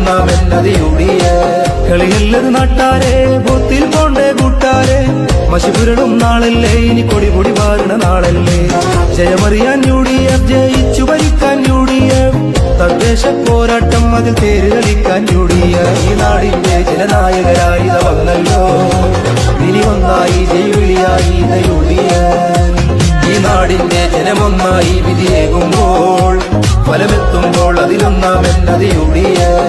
അതിലൊന്നാമെന്നത് കളിയല്ലത് നാട്ടാരെ ബൂത്തിൽ പോണ്ടേ കൂട്ടാരെ മഷിപുരടും നാളല്ലേ ഇനി കൊടി വാരണ നാളല്ലേ ജയമറിയാൻ UDF ജയിച്ചു ഭരിക്കാൻ UDF തദ്ദേശ പോരാട്ടം അതിൽ തേര് കളിക്കാൻ UDF ഈ നാടിന്റെ ജനനായകരായി വന്നല്ലോ ഇനി ഒന്നായി ജൈവിളിയായി UDF ഈ നാടിന്റെ ജനമൊന്നായി വിധിയേകുമ്പോൾ ഫലമെത്തുമ്പോൾ അതിലൊന്നാമെന്നത് UDF